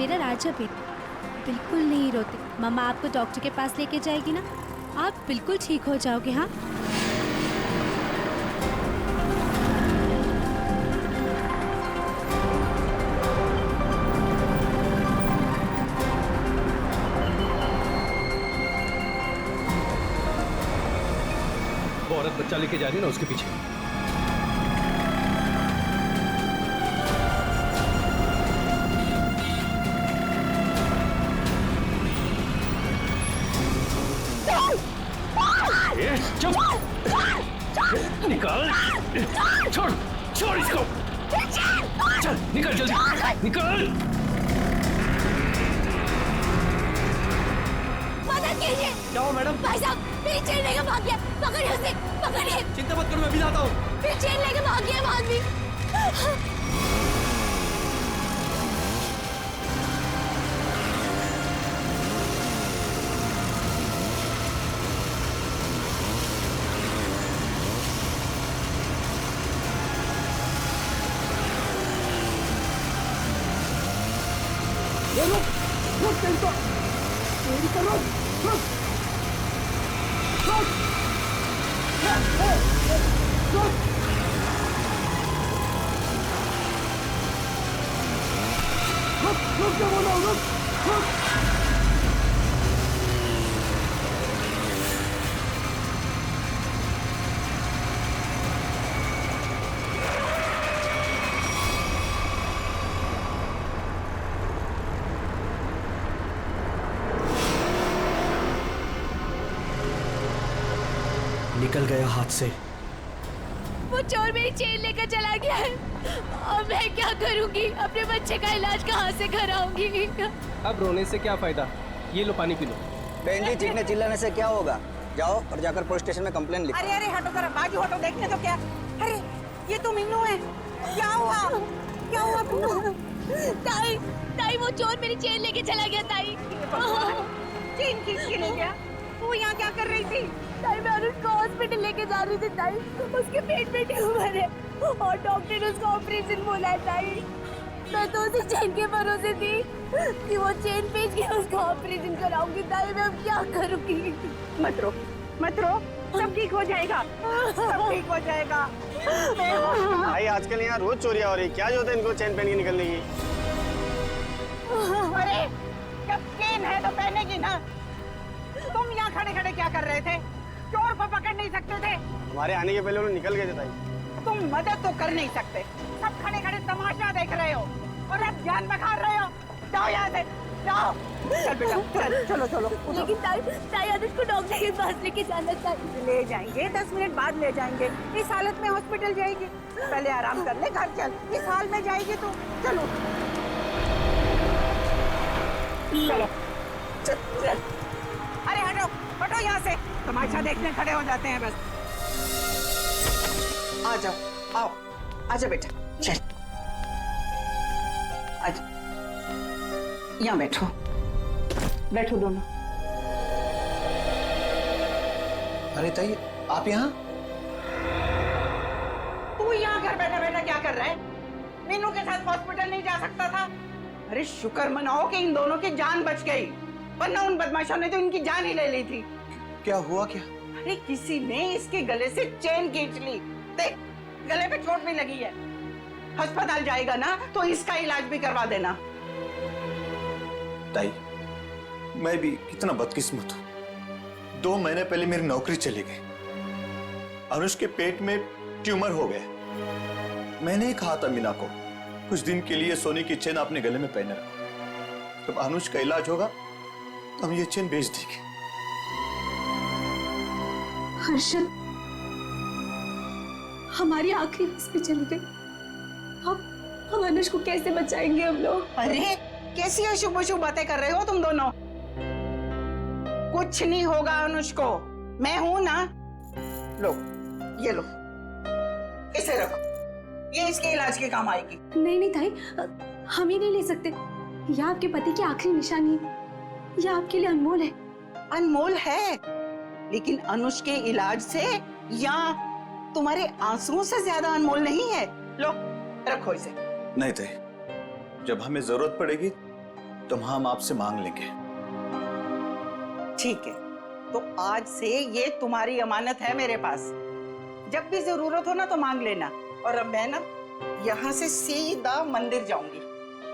मेरा राजा बेटा बिल्कुल नहीं रोते। मम्मा आपको डॉक्टर के पास लेके जाएगी ना, आप बिल्कुल ठीक हो जाओगे। हाँ वो औरत बच्चा लेके जा रही है ना, उसके पीछे। चुप! निकाल! छोड़! छोड़ इसको! चल निकल जल्दी! निकल! मदद कीजिए! क्या हो मैडम? भाई साहब मेरी चेन लेके भाग गया, पकड़िए उसे, पकड़िए! चिंता मत करो, मैं भी लाता हूँ। मेरी चेन लेके भाग गया वो आदमी। निकल गया हाथ से। वो चोर मेरी चेन लेकर चला गया है। अब मैं क्या करूंगी? अपने बच्चे का इलाज कहाँ से कराऊंगी? अब रोने से क्या फायदा, ये लो पानी पी लो। बहन जी, चीखने चिल्लाने से क्या होगा? जाओ और जाकर पुलिस स्टेशन में कंप्लेन लिखो। अरे अरे हटो जरा, बाजू हटो, देखने तो क्या। अरे ये तो मीनू है। क्या हुआ? क्या हुआ मीनू? ताई, ताई वो चोर मेरी चेन लेके चला गया ताई। चेन खींच के ले गया? तू यहाँ क्या कर रही थी? ताई मैं उसको हॉस्पिटल लेके जा रही थी ताई, उसके पेट में ट्यूमर है और डॉक्टर ने उसका ऑपरेशन बोला है ताई। मैं तो उसी चेन के भरोसे थी कि वो चेन बेच के उसका ऑपरेशन कराऊंगी ताई। मैं अब क्या करूंगी? मत रो, मत रो, सब ठीक हो जाएगा, सब ठीक हो जाएगा। भाई आजकल यहाँ रोज चोरियां हो रही, क्या जो है इनको चेन पहन के निकलने की? अरे जब चेन है तो पहनेगी ना। तुम यहाँ खड़े खड़े क्या कर रहे थे? चोर को पकड़ नहीं सकते थे? हमारे आने के पहले उन्होंने निकल गए थे भाई। तुम मदद तो कर नहीं सकते, सब खड़े खड़े तमाशा देख रहे हो और अब जान बखार रहे हो। जाओ यहाँ से, जाओ। चल बेटा, चल, चलो चलो। लेकिन ताई, ताई आदित्य को डॉक्टर के पास लेके जाना ताई। ले जाएंगे, 10 मिनट बाद ले जाएंगे। इस हालत में हॉस्पिटल जाएगी? पहले आराम कर ले, घर चल। इस हाल में जाएगी तो चलो चलो चल चल। अरे हटो हटो यहाँ से, तमाशा देखने खड़े हो जाते हैं बस। आ जाओ, आओ, आजा बेटा, चल, आजा, यहाँ बैठो, बैठो दोनों। अरे ताई, आप यहाँ? तू यहाँ घर बैठा बैठा क्या कर रहा है? मीनू के साथ हॉस्पिटल नहीं जा सकता था? अरे शुक्र मनाओ कि इन दोनों की जान बच गई, वरना उन बदमाशों ने तो इनकी जान ही ले ली थी। क्या हुआ क्या? अरे किसी ने इसके गले से चेन खींच ली, देख गले पे चोट भी लगी है। अस्पताल जाएगा ना तो इसका इलाज भी करवा देना। ताई, मैं भी कितना बदकिस्मत हूँ। 2 महीने पहले मेरी नौकरी चली गई, अनुष के पेट में ट्यूमर हो गया। मैंने ही कहा था मीना को, कुछ दिन के लिए सोने की चेन अपने गले में पहने रखो, जब अनुष का इलाज होगा तो हम ये चेन बेच देंगे। हर्षद, हमारी आखिरी बस पे चली गई। हम अनुष को कैसे बचाएंगे हम लोग? अरे कैसी अशुभ अशुभ बातें कर रहे हो तुम दोनों? कुछ नहीं होगा अनुष को, मैं हूं ना। लो ये लो, इसे रखो, ये इसके इलाज के काम आएगी। नहीं नहीं ताई, हम ही नहीं ले सकते। यह आपके पति की आखिरी निशानी है, यह आपके लिए अनमोल है। अनमोल है, लेकिन अनुष के इलाज से या तुम्हारे आंसुओं से ज्यादा अनमोल नहीं है। लो रखो इसे। नहीं ताई, जब हमें जरूरत पड़ेगी तो हम आपसे मांग लेंगे। ठीक है, तो आज से ये तुम्हारी अमानत है मेरे पास। जब भी जरूरत हो ना तो मांग लेना। और अब मैं ना यहाँ से सीधा मंदिर जाऊंगी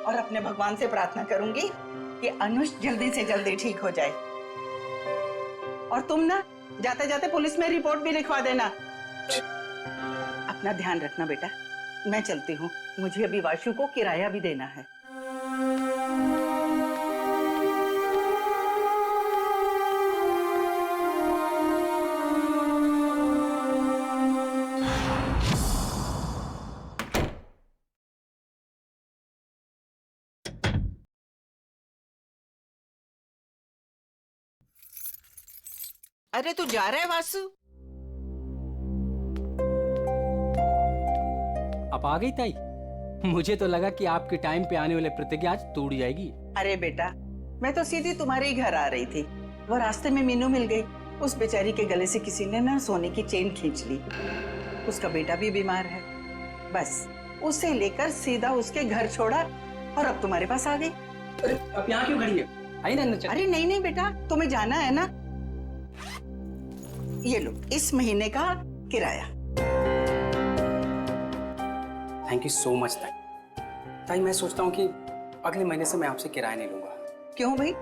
और अपने भगवान से प्रार्थना करूंगी कि अनुष जल्दी से जल्दी ठीक हो जाए। और तुम ना जाते जाते पुलिस में रिपोर्ट भी लिखवा देना। अपना ध्यान रखना बेटा, मैं चलती हूँ, मुझे अभी वाशु को किराया भी देना है। अरे तू जा रहा है वासु? आप आ गई ताई? मुझे तो लगा कि आपके टाइम पे आने वाले प्रतिज्ञा आज टूट जाएगी। अरे बेटा, मैं तो सीधी तुम्हारे ही घर आ रही थी। वो रास्ते में मीनू मिल गई। उस बेचारी के गले से किसी ने ना सोने की चेन खींच ली। उसका बेटा भी बीमार है। बस उसे लेकर सीधा उसके घर छोड़ा और अब तुम्हारे पास आ गई। अरे आप यहाँ क्यों खड़ी है? आई ना अंदर। अरे नहीं नहीं बेटा, तुम्हें जाना है ना। ये लो इस महीने का किराया। थैंक यू सो मच ताई। ताई मैं सोचता हूँ कि अगले महीने से मैं आपसे किराया नहीं लूंगा। क्यों भाई,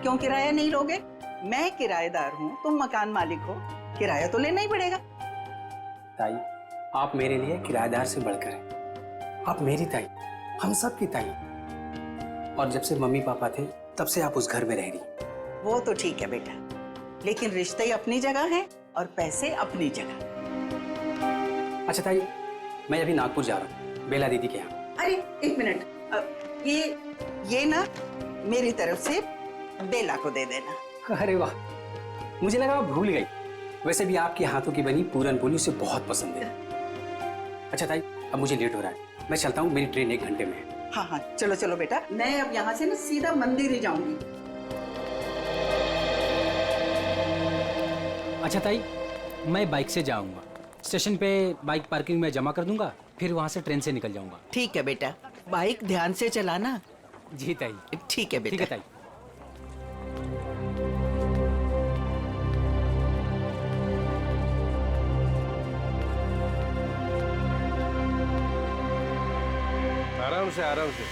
क्यों किराया नहीं लोगे? मैं किराएदार हूँ, तुम मकान मालिक हो, किराया तो लेना ही पड़ेगा। ताई आप मेरे लिए किराएदार से बढ़कर हैं। आप मेरी ताई, हम सब की ताई। और जब से मम्मी पापा थे तब से आप उस घर में रह रही। वो तो ठीक है बेटा, लेकिन रिश्ते अपनी जगह हैं और पैसे अपनी जगह। अच्छा ताई, मैं अभी नागपुर जा रहा हूँ बेला दीदी के यहाँ। अरे एक मिनट, ये ना मेरी तरफ से बेला को दे देना। अरे वाह, मुझे लगा आप भूल गई। वैसे भी आपके हाथों की बनी पूरन पोली उसे बहुत पसंद है। अच्छा ताई, अब मुझे लेट हो रहा है, मैं चलता हूँ, मेरी ट्रेन 1 घंटे में है। हाँ हाँ चलो चलो बेटा, मैं अब यहाँ से ना सीधा मंदिर ही जाऊंगी। अच्छा ताई, मैं बाइक से जाऊंगा। स्टेशन पे बाइक पार्किंग में जमा कर दूंगा, फिर वहां से ट्रेन से निकल जाऊंगा। ठीक है बेटा, बाइक ध्यान से चलाना। जी ताई। ठीक है बेटा। ठीक है ताई। आराम से आराम से।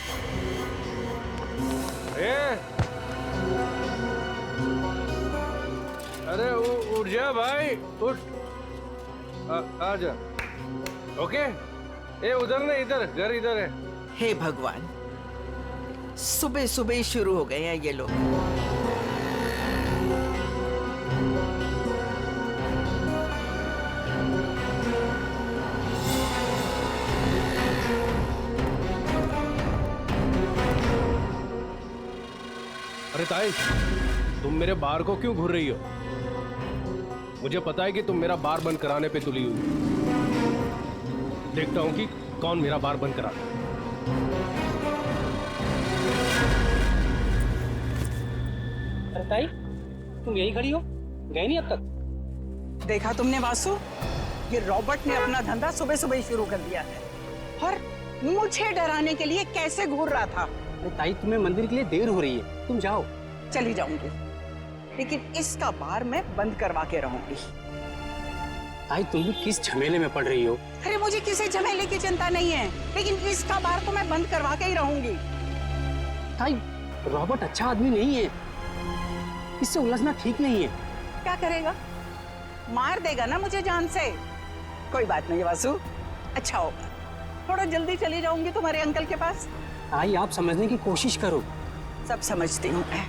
अरे उठ जा भाई, उठ। आ जा। ओके, उधर नहीं, इधर घर इधर है। हे भगवान, सुबह सुबह ही शुरू हो गए हैं ये लोग। अरे ताई, तुम मेरे बार को क्यों घूर रही हो? मुझे पता है कि तुम मेरा बार बंद कराने पे तुली हुई। देखता हूं कि कौन मेरा बार बंद कराता है। अरे ताई, तुम यही खड़ी हो, गए नहीं अब तक? देखा तुमने वासु, ये रॉबर्ट ने अपना धंधा सुबह सुबह ही शुरू कर दिया है और मुझे डराने के लिए कैसे घूर रहा था। अरे ताई, तुम्हें मंदिर के लिए देर हो रही है, तुम जाओ। चली जाऊंगी, लेकिन इसका बार मैं बंद करवा के रहूंगी। ताई, तुम भी किस झमेले में पड़ रही हो? अरे मुझे किसी झमेले की चिंता नहीं है, लेकिन इसका बार तो मैं बंद करवा के ही रहूंगी। ताई, रॉबर्ट अच्छा आदमी नहीं है, इससे उलझना ठीक नहीं है। क्या करेगा? मार देगा ना मुझे जान से। कोई बात नहीं वासु, अच्छा होगा, थोड़ा जल्दी चली जाऊंगी तुम्हारे अंकल के पास। ताई, आप समझने की कोशिश करो। सब समझती हूँ मैं,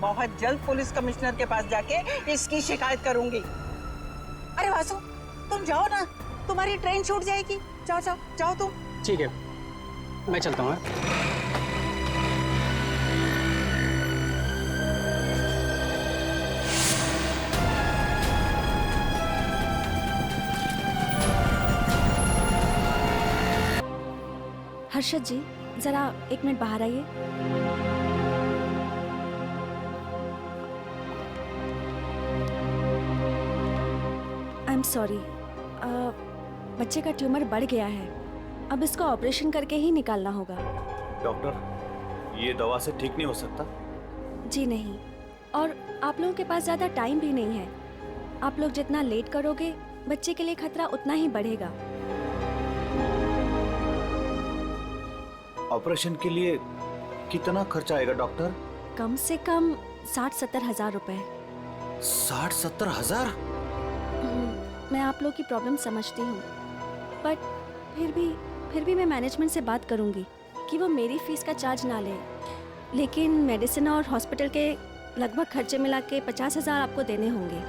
बहुत जल्द पुलिस कमिश्नर के पास जाके इसकी शिकायत करूंगी। अरे वासु, तुम जाओ ना, तुम्हारी ट्रेन छूट जाएगी। जाओ जाओ जाओ तुम। ठीक है, मैं चलता हूँ। हर्षद जी, जरा 1 मिनट बाहर आइए। आई एम सॉरी, बच्चे का ट्यूमर बढ़ गया है, अब इसको ऑपरेशन करके ही निकालना होगा। डॉक्टर, ये दवा से ठीक नहीं हो सकता? जी नहीं, और आप लोगों के पास ज़्यादा टाइम भी नहीं है। आप लोग जितना लेट करोगे बच्चे के लिए खतरा उतना ही बढ़ेगा। ऑपरेशन के लिए कितना खर्चा आएगा डॉक्टर? कम से कम 60-70 हज़ार रुपए। 60-70 हजार? मैं आप लोग की प्रॉब्लम समझती हूँ, बट फिर भी मैं मैनेजमेंट से बात करूँगी कि वो मेरी फीस का चार्ज ना ले, लेकिन मेडिसिन और हॉस्पिटल के लगभग खर्चे मिला के 50 हज़ार आपको देने होंगे।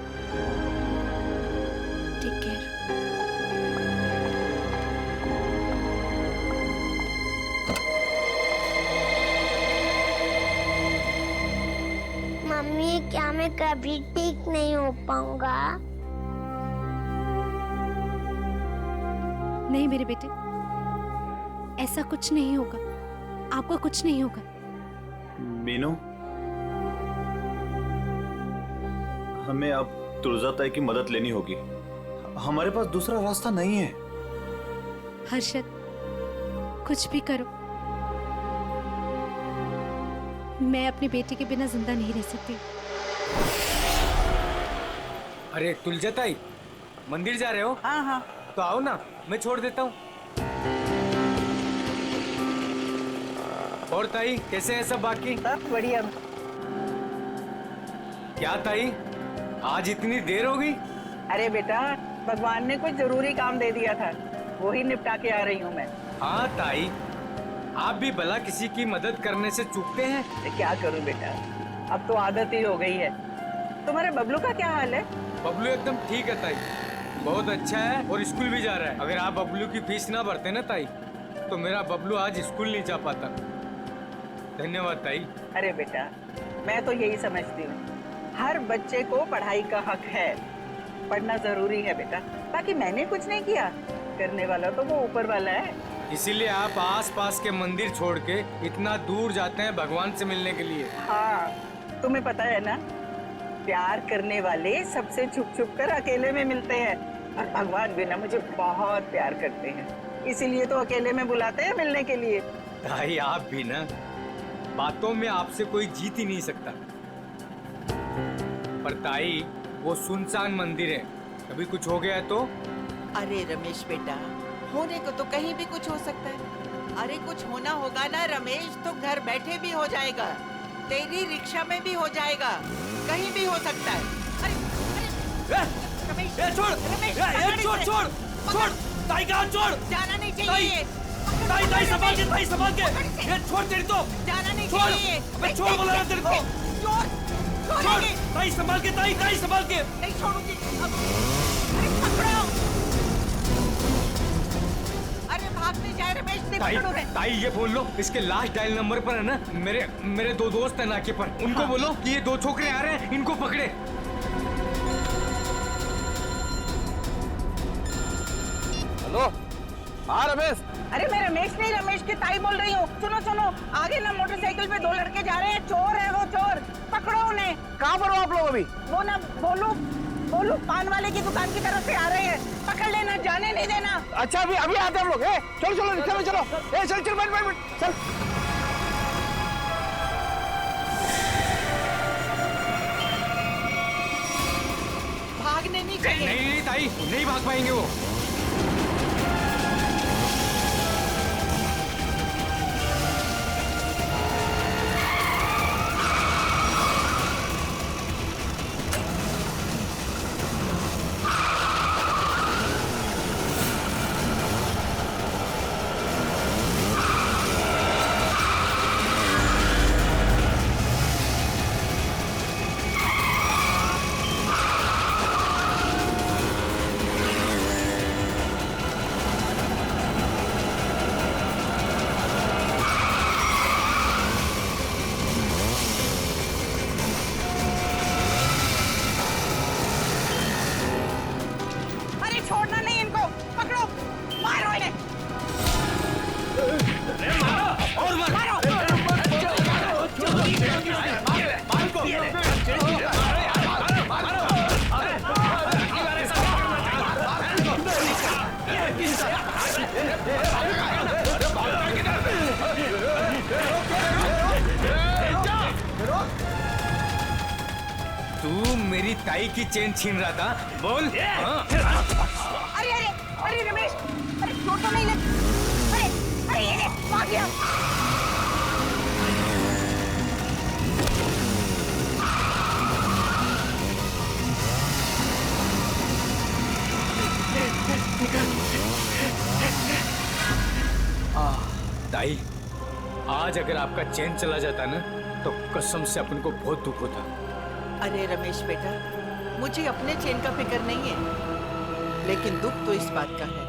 Take care. मम्मी, क्या मैं कभी ठीक नहीं हो पाऊंगा? नहीं मेरे बेटे, ऐसा कुछ नहीं होगा, आपको कुछ नहीं होगा। मीनू, हमें अब तुलजा ताई की मदद लेनी होगी। हमारे पास दूसरा रास्ता नहीं है। हर्षद, कुछ भी करो, मैं अपनी बेटी के बिना जिंदा नहीं रह सकती। अरे तुलजा ताई, मंदिर जा रहे हो? हाँ हाँ। तो आओ ना, मैं छोड़ देता हूँ। और ताई, कैसे है सब बाकी? सब बढ़िया। क्या ताई, आज इतनी देर हो गई? अरे बेटा, भगवान ने कुछ जरूरी काम दे दिया था, वही निपटा के आ रही हूँ मैं। हाँ ताई, आप भी भला किसी की मदद करने से चूकते हैं? क्या करूँ बेटा, अब तो आदत ही हो गई है। तुम्हारे बबलू का क्या हाल है? बबलू एकदम ठीक है ताई, बहुत अच्छा है और स्कूल भी जा रहा है। अगर आप बबलू की फीस ना भरते ना ताई, तो मेरा बबलू आज स्कूल नहीं जा पाता। धन्यवाद ताई। अरे बेटा, मैं तो यही समझती हूँ, हर बच्चे को पढ़ाई का हक है, पढ़ना जरूरी है बेटा। बाकी मैंने कुछ नहीं किया, करने वाला तो वो ऊपर वाला है। इसीलिए आप आस-पास के मंदिर छोड़ के इतना दूर जाते हैं भगवान से मिलने के लिए। हाँ, तुम्हें पता है ना, प्यार करने वाले सबसे छुप छुप कर अकेले में मिलते हैं, और भगवान भी ना मुझे बहुत प्यार करते हैं, इसीलिए तो अकेले में बुलाते हैं मिलने के लिए। ताई, आप भी ना, बातों में आपसे कोई जीत ही नहीं सकता। पर ताई, वो सुनसान मंदिर है, कभी कुछ हो गया तो? अरे रमेश बेटा, होने को तो कहीं भी कुछ हो सकता है। अरे कुछ होना होगा ना रमेश, तो घर बैठे भी हो जाएगा, तेरी रिक्शा में भी हो जाएगा, कहीं भी हो सकता है। अरे रमेश, छोड़, रमेश, छोड़, ताई का हाथ छोड़। जाना नहीं चाहिए। ताई संभाल के, ताई संभाल के। ये छोड़ तेरी तो। जाना नहीं छोड़। चाहिए। अबे छोड़ बोला ना तेरे को। छोड़, ताई संभाल के, ताई संभाल के। नहीं छोड़ूंगी। अरे पकड़ो। अरे भागने जाए रमेश, ताई, ताई ये बोल लो, इसके लास्ट डायल नंबर पर है ना, मेरे दो दोस्त हैं नाके पर, उनको बोलो कि ये दो छोकरे आ रहे हैं, इनको पकड़े। हेलो, हाँ रमेश। अरे मैं रमेश नहीं, रमेश की ताई बोल रही हूँ। सुनो सुनो, आगे ना मोटरसाइकिल पे दो लड़के जा रहे हैं, चोर है वो, चोर, पकड़ो उन्हें। कहाँ पर हो आप लोग अभी? वो ना बोलू पान वाले की दुकान की तरफ से आ रहे हैं, पकड़ लेना, जाने नहीं देना। अच्छा, अभी आते हैं हम लोग। चलो रिक्शा में चलो। चल बैठ चल। भागने नहीं चाहिए। नहीं ताई, नहीं भाग पाएंगे वो। ताई की चेन छीन रहा था, बोल। हाँ। अरे अरे अरे रमेश, अरे चोट तो नहीं लगी? अरे अरे ये भाग गया। ताई, आज अगर आपका चैन चला जाता ना तो कसम से अपन को बहुत दुख होता। अरे रमेश बेटा, मुझे अपने चैन का फिक्र नहीं है, लेकिन दुख तो इस बात का है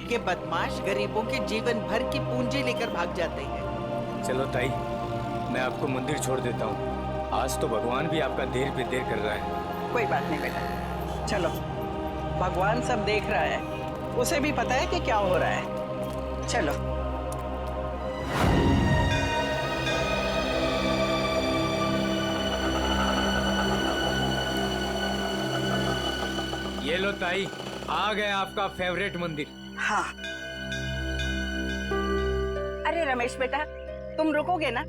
कि बदमाश गरीबों के जीवन भर की पूंजी लेकर भाग जाते हैं। चलो ताई, मैं आपको मंदिर छोड़ देता हूँ। आज तो भगवान भी आपका देर पे देर कर रहा है। कोई बात नहीं बेटा, चलो, भगवान सब देख रहा है, उसे भी पता है कि क्या हो रहा है। चलो। ये लो ताई, आ गया आपका फेवरेट मंदिर। हाँ। अरे रमेश बेटा, तुम रुकोगे ना?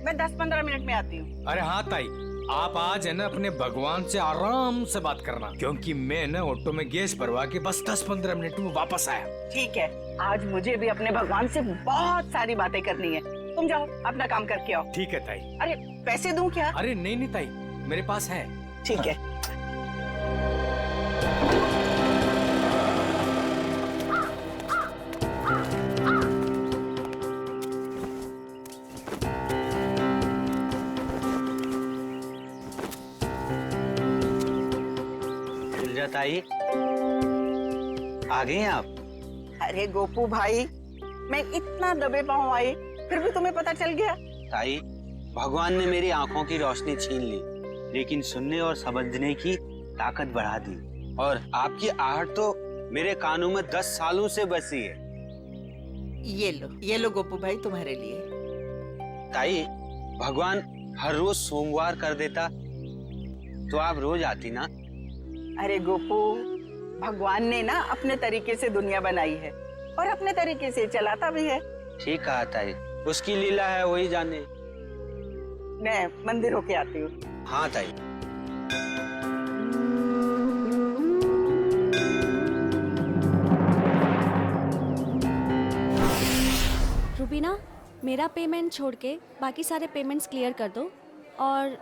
मैं 10-15 मिनट में आती हूँ। अरे हाँ ताई, आप आज है ना अपने भगवान से आराम से बात करना, क्योंकि मैं ना ऑटो में गैस भरवा के बस 10-15 मिनट में वापस आया। ठीक है, आज मुझे भी अपने भगवान से बहुत सारी बातें करनी है। तुम जाओ, अपना काम करके आओ। ठीक है ताई। अरे पैसे दूं क्या? अरे नहीं नहीं ताई, मेरे पास है। ठीक है। ताई, आ गए हैं आप? अरे गोपू भाई, मैं इतना दबे पाँव आई, फिर भी तुम्हें पता चल गया? ताई, भगवान ने मेरी आंखों की रोशनी छीन ली, लेकिन सुनने और समझने की ताकत बढ़ा दी, और आपकी आहट तो मेरे कानों में 10 सालों से बसी है। ये लो गोपू भाई, तुम्हारे लिए। ताई, भगवान हर रोज सोमवार कर देता तो आप रोज आती ना। अरे गोपू, भगवान ने ना अपने तरीके से दुनिया बनाई है और अपने तरीके से चलाता भी है। ठीक कहा ताई, उसकी लीला है, वही जाने। मैं मंदिर होके आती हूँ। हाँ ताई। रुबीना, मेरा पेमेंट छोड़ के बाकी सारे पेमेंट्स क्लियर कर दो और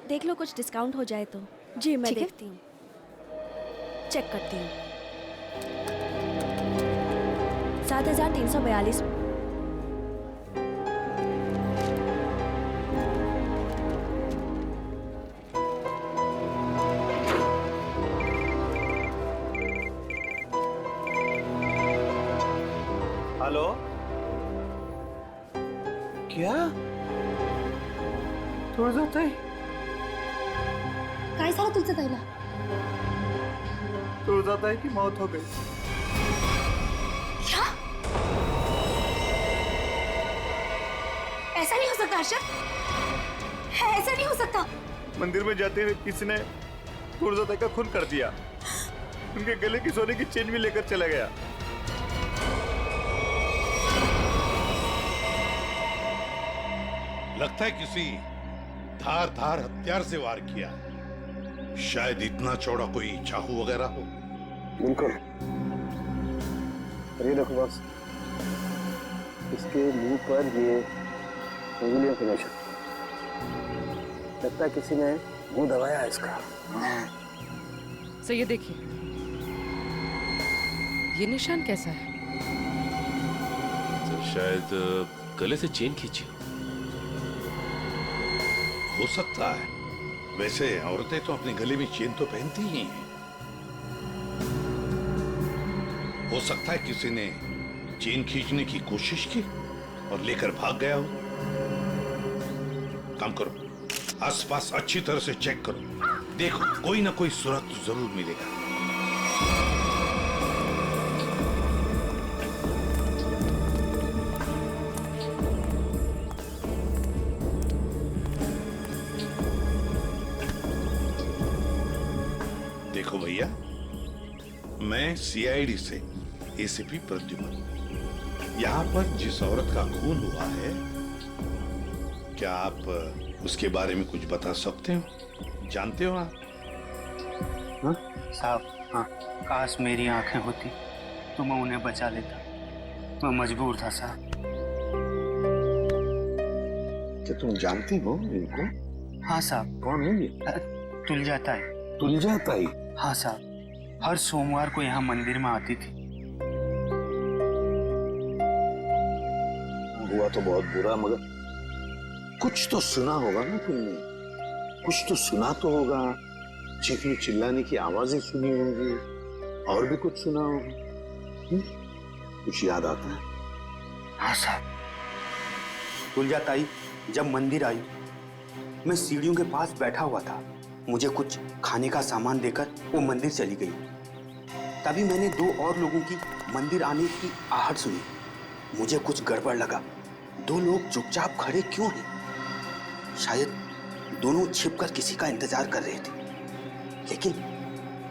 देख लो कुछ डिस्काउंट हो जाए तो। जी मैं देखती हूँ, चेक करती हूँ। 7,342। हेलो, क्या तुळजाताई? काय झालं तुझं ताईला? तुळजाताई की मौत हो गई। क्या? ऐसा नहीं हो सकता अर्शद, ऐसा नहीं हो सकता। मंदिर में जाते हुए किसी ने तुळजाताई का खून कर दिया, उनके गले की सोने की चेन भी लेकर चला गया। लगता है किसी धार हथियार से वार किया, शायद इतना चौड़ा कोई चाकू वगैरह हो। बिल्कुल। ये देखो बॉस, इसके मुंह पर ये उंगलियों के निशान, लगता है किसी ने मुंह दबाया है इसका। सो ये देखिए, ये निशान कैसा है? तो शायद गले से चेन खींची हो सकता है। वैसे औरतें तो अपने गले में चेन तो पहनती ही हैं। हो सकता है किसी ने चेन खींचने की कोशिश की और लेकर भाग गया हो। काम करो, आसपास अच्छी तरह से चेक करो, देखो कोई ना कोई सुराग तो जरूर मिलेगा। देखो भैया, मैं सीआईडी से एसीपी प्रद्युमन। यहाँ पर जिस औरत का खून हुआ है, क्या आप उसके बारे में कुछ बता सकते हो? जानते हो आप? हाँ साहब, हाँ, काश मेरी आंखें होती तो मैं उन्हें बचा लेता। मैं मजबूर था साहब। क्या तुम जानती हो इनको? हाँ साहब। कौन है ये? तुलजा ताई। तुलजा ताई? हाँ साहब, हर सोमवार को यहाँ मंदिर में आती थी। हुआ तो बहुत बुरा, मगर कुछ तो सुना होगा ना तुमने? कुछ तो सुना तो होगा। चीखने चिल्लाने की आवाजें सुनी होंगी, और भी कुछ सुना होगा। कुछ याद आता है? हाँ साहब, तुलजा ताई जब मंदिर आई, मैं सीढ़ियों के पास बैठा हुआ था। मुझे कुछ खाने का सामान देकर वो मंदिर चली गई। तभी मैंने 2 और लोगों की मंदिर आने की आहट सुनी। मुझे कुछ गड़बड़ लगा। 2 लोग चुपचाप खड़े क्यों हैं? शायद दोनों छिपकर किसी का इंतजार कर रहे थे। लेकिन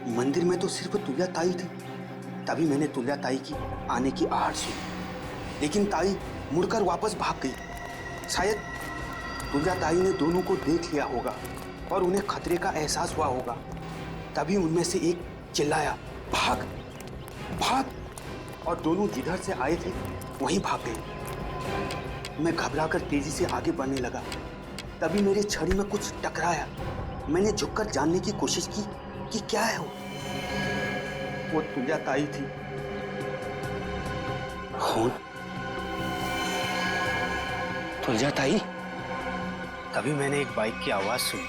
मंदिर में तो सिर्फ तुलजा ताई थी। तभी मैंने तुलजा ताई की आने की आहट सुनी, लेकिन ताई मुड़कर वापस भाग गई। शायद तुलजा ताई ने दोनों को देख लिया होगा और उन्हें खतरे का एहसास हुआ होगा। तभी उनमें से एक चिल्लाया, भाग भाग, और दोनों जिधर से आए थे वहीं भाग गए। मैं घबराकर तेजी से आगे बढ़ने लगा। तभी मेरी छड़ी में कुछ टकराया। मैंने झुककर जानने की कोशिश की कि क्या है वो तुलजा ताई थी। खून? तुलजा ताई? तभी मैंने एक बाइक की आवाज सुनी।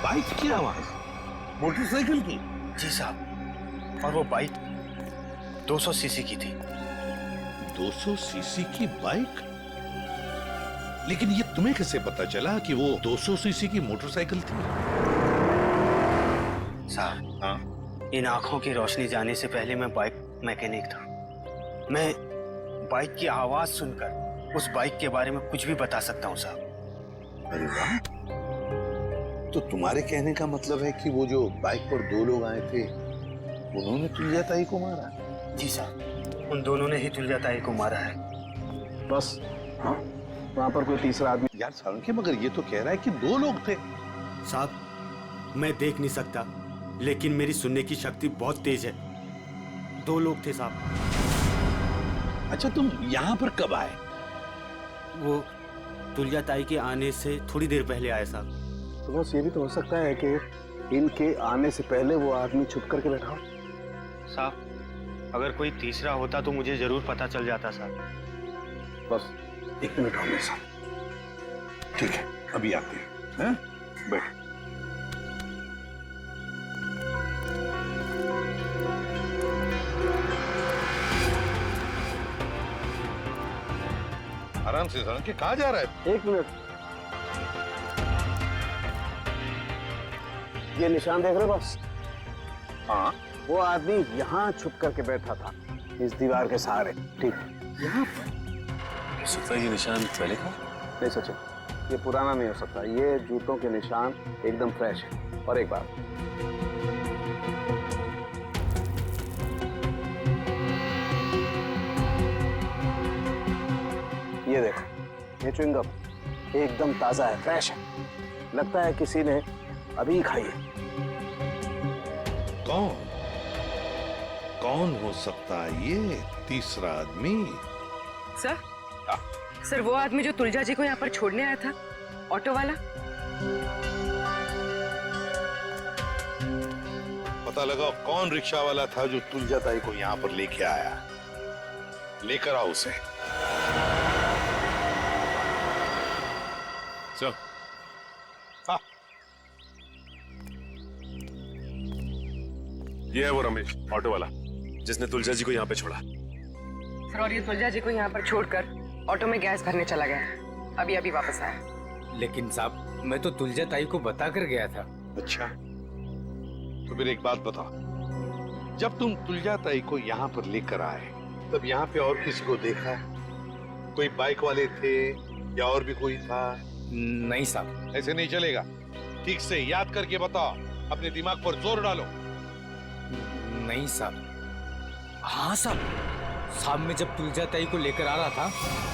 बाइक की आवाज? मोटरसाइकिल की? जी साहब, और वो बाइक 200 सीसी की थी। 200 सीसी की बाइक? लेकिन ये तुम्हें कैसे पता चला कि वो 200 सीसी की मोटरसाइकिल थी? साहब, हाँ, इन आंखों की रोशनी जाने से पहले मैं बाइक मैकेनिक था। मैं बाइक की आवाज सुनकर उस बाइक के बारे में कुछ भी बता सकता हूँ साहब। अरे वाह! तो तुम्हारे कहने का मतलब है कि वो जो बाइक पर 2 लोग आए थे, उन्होंने तुलजा ताई को मारा? जी साहब, उन दोनों ने ही तुलजा ताई को मारा है। बस? हाँ, वहाँ पर कोई तीसरा आदमी? यार सारंगी, मगर ये तो कह रहा है कि 2 लोग थे। साहब, मैं देख नहीं सकता, लेकिन मेरी सुनने की शक्ति बहुत तेज है। 2 लोग थे साहब। अच्छा, तुम यहाँ पर कब आए? वो तुलजा ताई के आने से थोड़ी देर पहले आए साहब। तो बस ये भी तो हो सकता है कि इनके आने से पहले वो आदमी छुप करके बैठा हो। साहब, अगर कोई तीसरा होता तो मुझे जरूर पता चल जाता साहब। बस 1 मिनट और मेरे साथ। ठीक है, अभी आते हैं। बैठ। आराम से सारंगी, कहाँ जा रहा है? 1 मिनट। ये निशान देख रहे हो बॉस? हाँ। वो आदमी यहाँ छुप करके बैठा था, इस दीवार के सहारे। ठीक, यहाँ पर? हो सकता है ये निशान पहले का? नहीं सचिन, ये पुराना नहीं हो सकता। ये जूतों के निशान एकदम फ्रेश है। और एक बात, ये देखो, ये च्युइंगम एकदम ताजा है, फ्रेश है। लगता है किसी ने अभी खाई है। कौन हो सकता है ये तीसरा आदमी? सर वो आदमी जो तुलजा जी को यहाँ पर छोड़ने आया था, ऑटो वाला। पता लगा कौन रिक्शा वाला था जो तुलजा ताई को यहाँ पर लेके आया। लेकर आओ उसे। सर, हाँ। ये है वो रमेश, ऑटो वाला, जिसने तुलजा जी को यहाँ पे छोड़ा। सर, और ये तुलजा जी को यहाँ पर छोड़कर ऑटो में गैस भरने चला गया। अभी अभी वापस आया। लेकिन साहब, मैं तो तुलजा ताई को बता कर गया था। अच्छा, तो फिर एक बात बताओ, जब तुम तुलजा ताई को यहाँ पर लेकर आए, तब यहाँ पे और किसी को देखा? कोई बाइक वाले थे या और भी कोई था? नहीं साहब। ऐसे नहीं चलेगा, ठीक से याद करके बताओ, अपने दिमाग पर जोर डालो। नहीं साहब। हाँ साहब, मैं जब तुलजा ताई को लेकर आ रहा था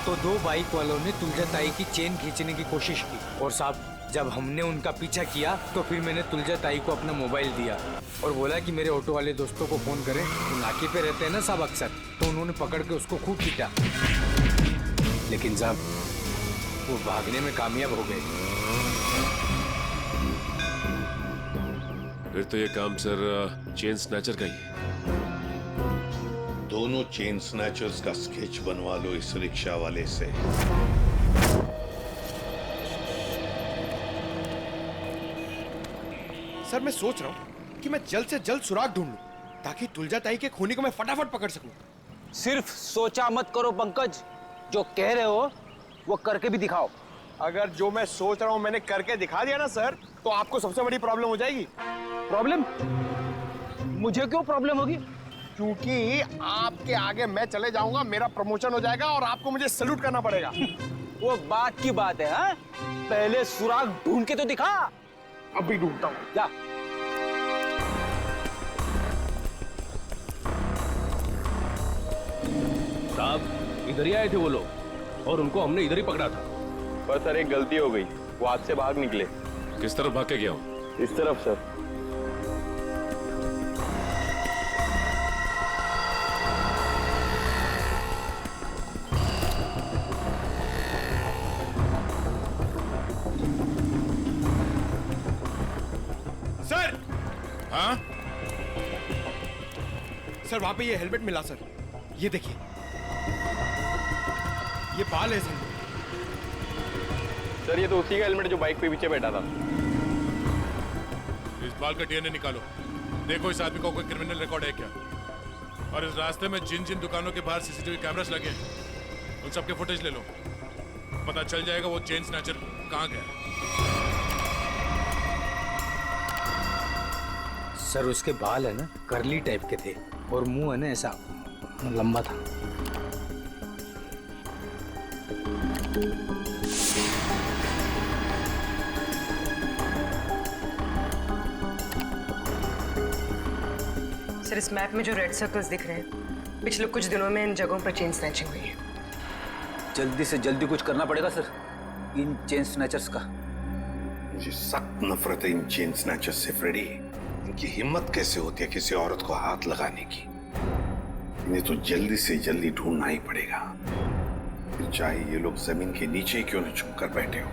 तो 2 बाइक वालों ने तुलजा ताई की चेन खींचने की कोशिश की, और साहब जब हमने उनका पीछा किया तो फिर मैंने तुलजा ताई को अपना मोबाइल दिया और बोला कि मेरे ऑटो वाले दोस्तों को फोन करें। वो नाके पे रहते हैं ना सब अक्सर, तो उन्होंने पकड़ के उसको खूब पीटा, लेकिन साहब वो भागने में कामयाब हो गए। फिर तो ये काम सर चेन स्नैचर का ही है। दोनों चेन स्नैचर्स का स्केच बनवा लो इस रिक्शा वाले से। सर मैं सोच रहा हूँ कि मैं जल्द से जल्द सुराग ढूंढ लूं ताकि तुलजा ताई के खूनी को मैं फटाफट पकड़ सकूं। सिर्फ सोचा मत करो पंकज, जो कह रहे हो वो करके भी दिखाओ। अगर जो मैं सोच रहा हूँ मैंने करके दिखा दिया ना सर, तो आपको सबसे बड़ी प्रॉब्लम हो जाएगी। प्रॉब्लम? मुझे क्यों प्रॉब्लम होगी? क्योंकि आपके आगे मैं चले जाऊंगा, मेरा प्रमोशन हो जाएगा और आपको मुझे सैल्यूट करना पड़ेगा। वो बात की बात है, हाँ? पहले सुराग ढूंढ के तो दिखा। अभी ढूंढता हूँ। जा। साहब इधर ही आए थे वो लोग और उनको हमने इधर ही पकड़ा था। पर सर एक गलती हो गई, वो हाथ से भाग निकले। किस तरफ भाग के गया हूँ? इस तरफ सर। सर! हाँ? सर वहां पे ये हेलमेट मिला सर, ये देखिए, ये बाल है सर। सर ये तो उसी का हेलमेट जो बाइक पे पीछे बैठा था। इस बाल का डीएनए निकालो, देखो इस आदमी का कोई क्रिमिनल रिकॉर्ड है क्या। और इस रास्ते में जिन जिन दुकानों के बाहर सीसीटीवी कैमरास लगे उन सबके फुटेज ले लो, पता चल जाएगा वो चेन स्नैचर कहाँ गया। सर उसके बाल है ना करली टाइप के थे और मुंह है ना ऐसा लंबा था। सर इस मैप में जो रेड सर्कल्स दिख रहे हैं, पिछले कुछ दिनों में इन जगहों पर चेन स्नैचिंग हुई है। जल्दी से जल्दी कुछ करना पड़ेगा सर इन चेन स्नैचर्स का। मुझे सख्त नफरत है इन चेन स्नैचर्स से फ्रेडी। इनकी हिम्मत कैसे होती है किसी औरत को हाथ लगाने की। इन्हें तो जल्दी से जल्दी ढूंढना ही पड़ेगा, फिर चाहे ये लोग जमीन के नीचे क्यों न छुप कर बैठे हो,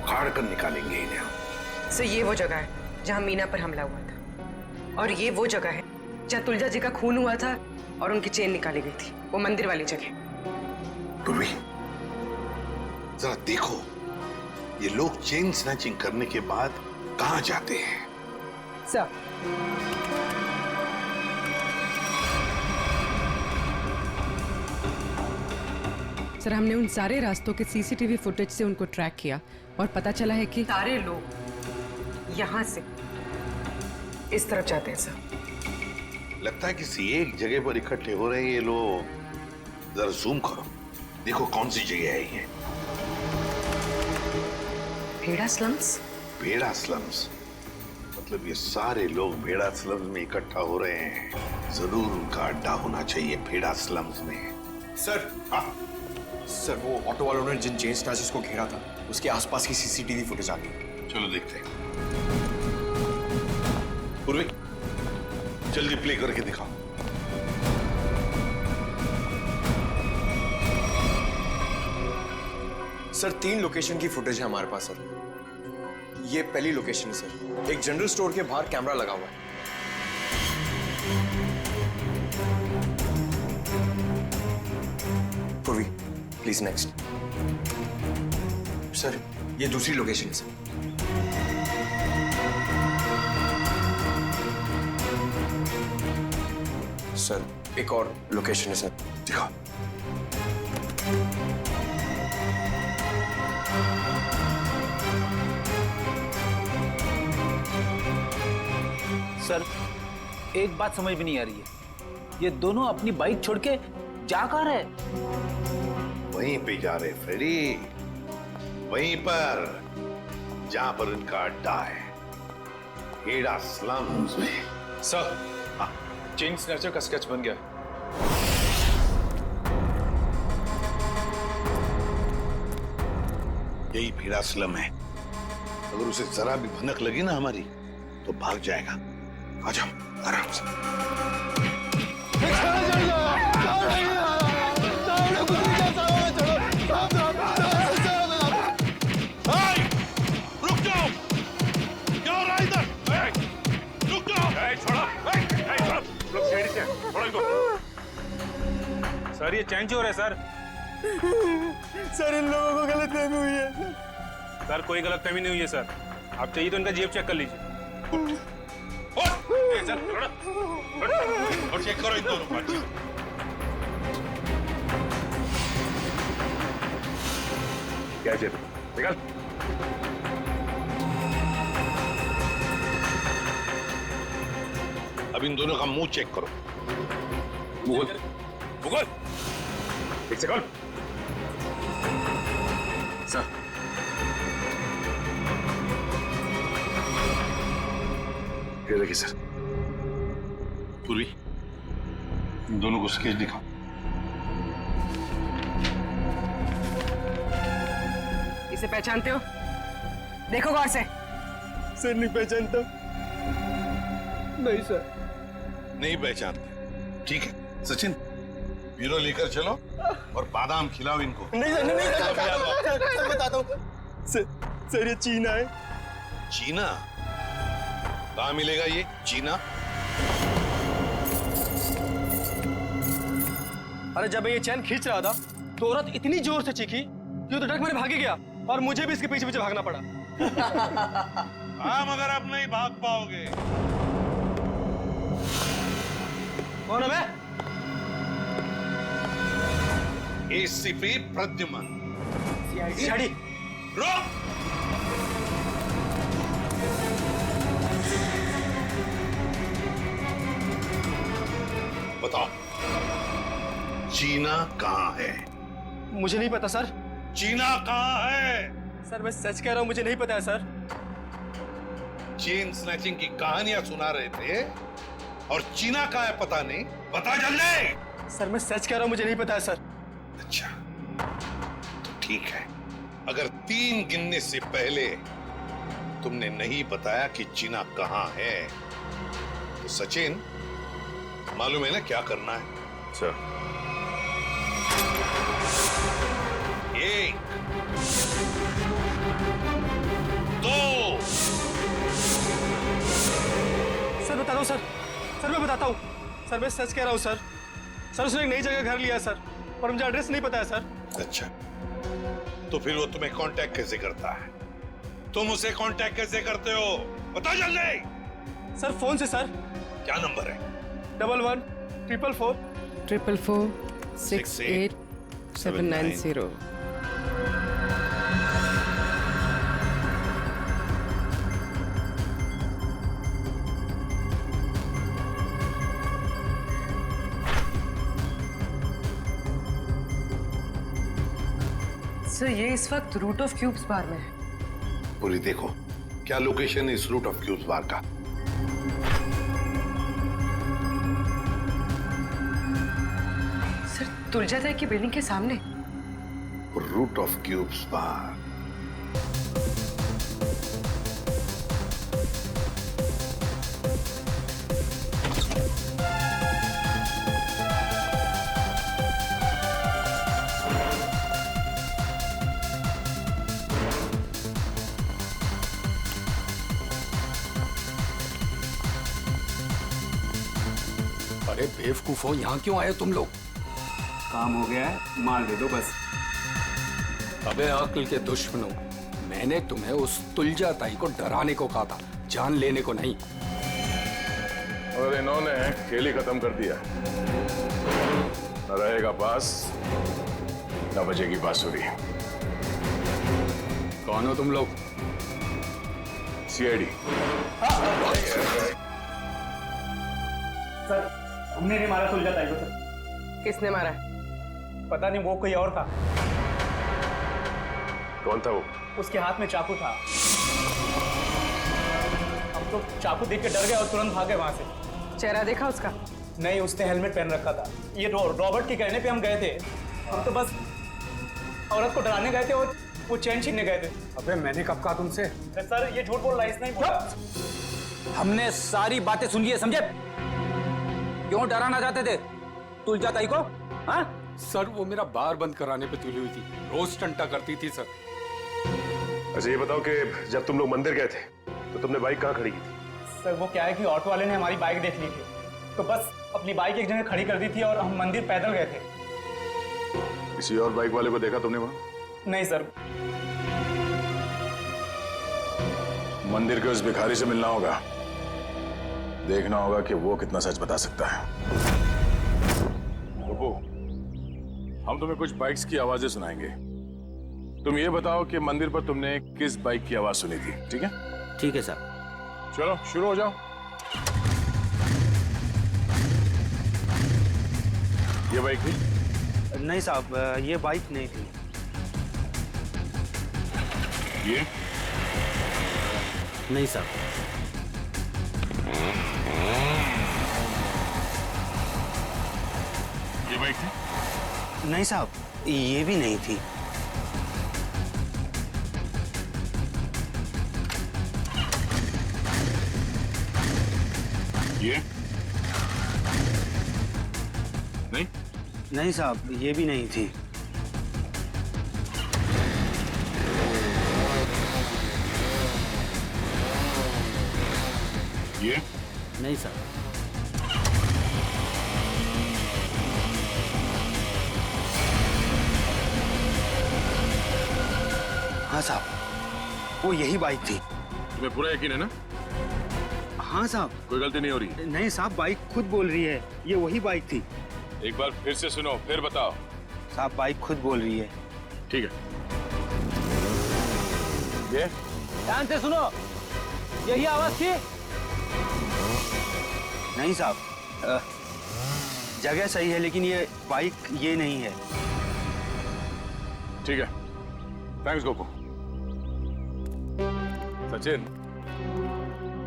उखाड़ कर निकालेंगे इन्हें। सर ये वो जगह है जहाँ मीना पर हमला हुआ था, और ये वो जगह है जहाँ तुलजा जी का खून हुआ था और उनकी चेन निकाली गई थी, वो मंदिर वाली जगह। पूर्वी जरा देखो, ये लोग चेन स्नैचिंग करने के बाद कहाँ जाते हैं? सर सर हमने उन सारे रास्तों के सीसीटीवी फुटेज से उनको ट्रैक किया और पता चला है कि सारे लोग यहाँ से इस तरफ जाते हैं सर। लगता है किसी एक जगह पर इकट्ठे हो रहे हैं ये लोग। जरा जूम करो, देखो कौन सी जगह है ये। भेड़ा स्लम्स? भेड़ा स्लम्स मतलब ये सारे लोग भेड़ा स्लम्स में इकट्ठा हो रहे हैं। जरूर उनका अड्डा होना चाहिए भेड़ा स्लम्स में। सर हाँ सर, वो ऑटो वालों ने जिन चेन स्नैचर्स को घेरा था उसके आसपास की सीसीटीवी फुटेज आ गई। चलो देखते हैं। पूर्वी जल्दी प्ले करके दिखाओ। सर 3 लोकेशन की फुटेज है हमारे पास सर। ये पहली लोकेशन है सर, एक जनरल स्टोर के बाहर कैमरा लगा हुआ है। पूर्वी प्लीज नेक्स्ट। सर ये दूसरी लोकेशन है सर। सर एक और लोकेशन है सर, दिखाओ। सर एक बात समझ में नहीं आ रही है, ये दोनों अपनी बाइक छोड़ के जा कहाँ रहे? वहीं पे जा रहे फ्रेडी, वहीं पर जहां पर इनका अड्डा है, भेड़ा स्लम्स में। सर चेन स्नैचर का स्केच बन गया। यही भेड़ा स्लम है अगर उसे जरा भी भनक लगी ना हमारी तो भाग जाएगा। आ जाओ आराम से। रुक जाओ, क्या हो रहा है इधर? रुक जाओ। छोड़ो, लोग सीढ़ी से छोड़ो इनको। सर ये चेंज हो रहा है सर। सर इन लोगों को गलतफहमी हुई है। सर कोई गलतफहमी नहीं हुई है सर। आप चाहिए तो इनका जेब चेक कर लीजिए। और चेक करो इन दोनों का। क्या जेब निकल। अब इन दोनों का मुंह चेक करो। मुगल, मुगल, एक सेकंड। सर ये देखिए सर, पूरी इन दोनों को स्केच दिखाओ। इसे पहचानते हो? देखो गौर से। सर नहीं पहचानता। नहीं सर, नहीं पहचानते। ठीक है सचिन, ब्यूरो लेकर चलो और बादाम खिलाओ इनको। नहीं सर, नहीं सर, बताता हूँ। सर ये चीना है। चीना? कहाँ मिलेगा ये चीना? अरे जब ये चैन खींच रहा था तो औरत इतनी जोर से चीखी कि वो तो डर मेरे भागे गया और मुझे भी इसके पीछे पीछे भागना पड़ा। हाँ मगर अब नहीं भाग पाओगे। कौन है मैं? एसीपी प्रद्युमन। सीआईडी। रुक! बताओ चीना कहाँ है? मुझे नहीं पता सर। चीना कहाँ है? सर मैं सच कह रहा हूँ, मुझे नहीं पता है सर। चेन स्नैचिंग की कहानियां सुना रहे थे और चीना कहाँ है पता नहीं। बता जल्दी। सर मैं सच कह रहा हूँ, मुझे नहीं पता है सर। अच्छा तो ठीक है, अगर 3 गिनने से पहले तुमने नहीं बताया कि चीना कहाँ है तो सचिन मालूम है ना क्या करना है? सर 1 2 सर बताता हूँ सर। सर मैं बताता हूँ सर, मैं सच कह रहा हूँ सर। सर उसने एक नई जगह घर लिया सर और मुझे एड्रेस नहीं पता है सर। अच्छा तो फिर वो तुम्हें कांटेक्ट कैसे करता है? तुम उसे कांटेक्ट कैसे करते हो? बता जल्दी। सर फोन से सर। क्या नंबर है? 11 444 444 68 790। सर ये इस वक्त रूट ऑफ क्यूब्स बार में है। पूरी देखो क्या लोकेशन है इस रूट ऑफ क्यूब्स बार का। सर तुलजाता की बिल्डिंग के सामने। रूट ऑफ क्यूब्स बार। अरे बेवकूफो, यहाँ क्यों आए तुम लोग? काम हो गया है, मार दे दो बस। अबे अक्ल के दुश्मनों, मैंने तुम्हें उस तुलजा ताई को डराने को कहा था, जान लेने को नहीं। और इन्होंने खेल ही खत्म कर दिया। न रहेगा बास, न बजेगी बांसुरी। कौन हो तुम लोग? सीआईडी। सर हमने नहीं मारा तुलजा ताई को सर। किसने मारा है? पता नहीं, वो कोई और था। कौन था वो? उसके हाथ में चाकू था। हम तो चाकू देख के डर गए और तुरंत भागे वहां से। चेहरा देखा उसका? नहीं, उसने हेलमेट पहन रखा था। ये रॉबर्ट के कहने पे हम गए थे। हम तो बस औरत को डराने गए थे और वो चैन छीनने गए थे। अबे मैंने कब कहा तुमसे? सर ये झूठ बोल रहा है, इसने ही बोला। हमने सारी बातें सुन ली है, समझे? क्यों डराना चाहते थे तुलजा ताई को? हाँ? सर वो मेरा बार बंद कराने पे तुली हुई थी, रोज टंटा करती थी सर। अच्छा ये बताओ कि जब तुम लोग मंदिर गए थे तो तुमने बाइक कहाँ खड़ी की थी? सर वो क्या है कि ऑटो वाले ने हमारी बाइक देख ली थी, तो बस अपनी बाइक एक जगह खड़ी कर दी थी और हम मंदिर पैदल गए थे। किसी और बाइक वाले को देखा तुमने वहां? नहीं सर। मंदिर के उस भिखारी से मिलना होगा, देखना होगा कि वो कितना सच बता सकता है। रुको, हम तुम्हें कुछ बाइक्स की आवाजें सुनाएंगे, तुम ये बताओ कि मंदिर पर तुमने किस बाइक की आवाज सुनी थी, ठीक है? ठीक है सर। चलो शुरू हो जाओ। ये बाइक थी? नहीं साहब, ये बाइक नहीं थी। ये? नहीं साहब। ये बाइक थी? नहीं साहब, ये भी नहीं थी। ये? नहीं? नहीं साहब, ये भी नहीं थी। ये? नहीं साहब। हाँ साहब, वो यही बाइक थी। तुम्हें पूरा यकीन है ना? हाँ साहब। कोई गलती नहीं हो रही? नहीं साहब, बाइक खुद बोल रही है, ये वही बाइक थी। एक बार फिर से सुनो, फिर बताओ। साहब बाइक खुद बोल रही है। ठीक है। ये? ध्यान से सुनो, यही आवाज थी? नहीं साहब, जगह सही है लेकिन ये बाइक ये नहीं है। ठीक है, थैंक्स गोपू। सचिन,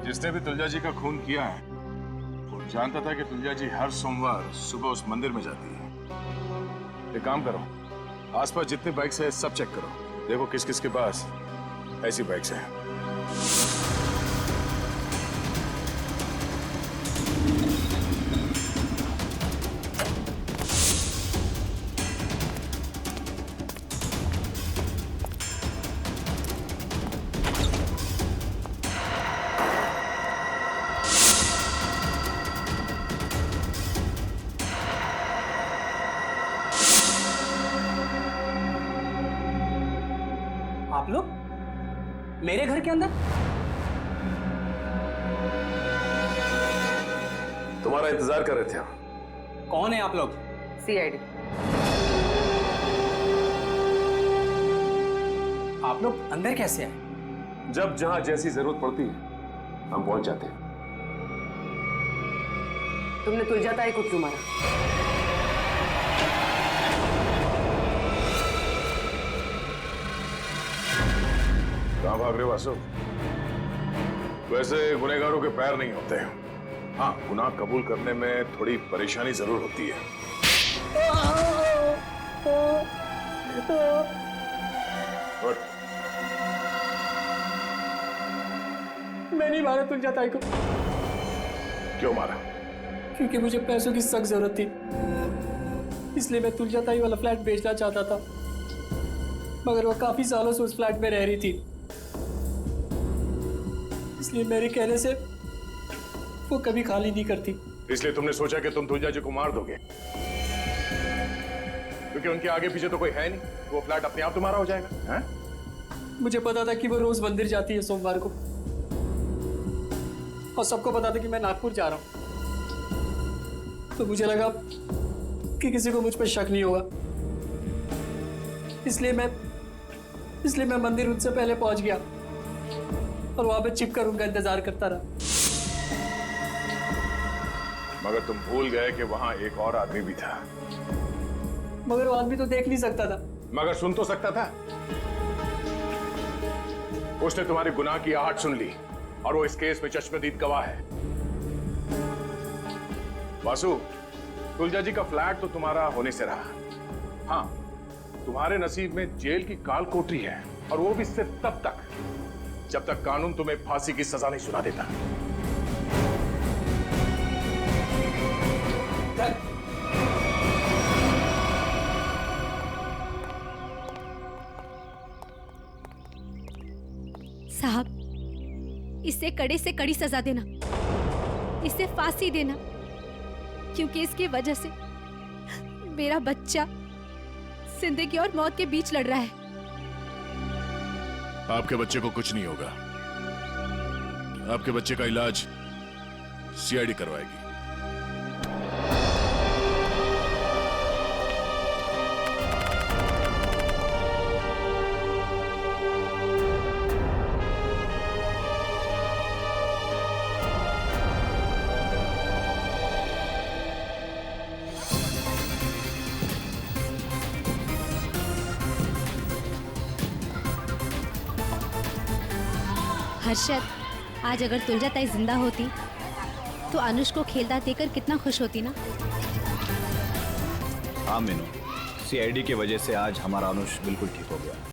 जिसने भी तुलजा जी का खून किया है वो जानता था कि तुलजा जी हर सोमवार सुबह उस मंदिर में जाती है। एक काम करो, आसपास जितनी बाइक्स है सब चेक करो, देखो किस किस के पास ऐसी बाइक्स हैं। आप लोग मेरे घर के अंदर? तुम्हारा इंतजार कर रहे थे हम। कौन है आप लोग? सीआईडी। आप लोग अंदर कैसे आए? जब जहां जैसी जरूरत पड़ती है हम पहुंच जाते हैं। तुमने तुलजा ताई को क्यों मारा? कहां भाग रहे हो वासु? वैसे गुनहगारों के पैर नहीं होते। हाँ, गुनाह कबूल करने में थोड़ी परेशानी जरूर होती है। Good. मैं नहीं मारा तुलजा ताई को। क्यों मारा? क्योंकि मुझे पैसों की सख्त जरूरत थी, इसलिए मैं तुलजा ताई वाला फ्लैट बेचना चाहता था, मगर वो काफी सालों से उस फ्लैट में रह रही थी, इसलिए मेरे कहने से वो कभी खाली नहीं करती। इसलिए तुमने सोचा कि तुम तुलजा जी को मार दोगे, क्योंकि उनके आगे पीछे तो कोई है नहीं, वो फ्लैट अपने आप तुम्हारा हो जाएगा। हैं? मुझे पता था कि वो रोज मंदिर जाती है सोमवार को, और सबको पता था कि मैं नागपुर जा रहा हूं, तो मुझे लगा कि किसी को मुझ पर शक नहीं होगा, इसलिए मैं मंदिर उनसे पहले पहुंच गया और वहां पे छिपकर उनका इंतजार करता रहा। मगर तुम भूल गए कि वहां एक और आदमी भी था। मगर वो आदमी तो देख नहीं सकता था। मगर सुन तो सकता था। उसने तुम्हारे गुनाह की आहट सुन ली और वो इस केस में चश्मदीद गवाह है। वासु, तुलजा जी का फ्लैट तो तुम्हारा होने से रहा। हाँ, तुम्हारे नसीब में जेल की काल कोठरी है, और वो भी सिर्फ तब तक जब तक कानून तुम्हें फांसी की सजा नहीं सुना देता। साहब, इसे कड़े से कड़ी सजा देना, इसे फांसी देना, क्योंकि इसकी वजह से मेरा बच्चा जिंदगी और मौत के बीच लड़ रहा है। आपके बच्चे को कुछ नहीं होगा। आपके बच्चे का इलाज सीआईडी करवाएगी। हर्षद, आज अगर तुलजा ताई जिंदा होती तो अनुष को खेलता देखकर कितना खुश होती ना। हाँ मीनू, सीआईडी की वजह से आज हमारा अनुष बिल्कुल ठीक हो गया।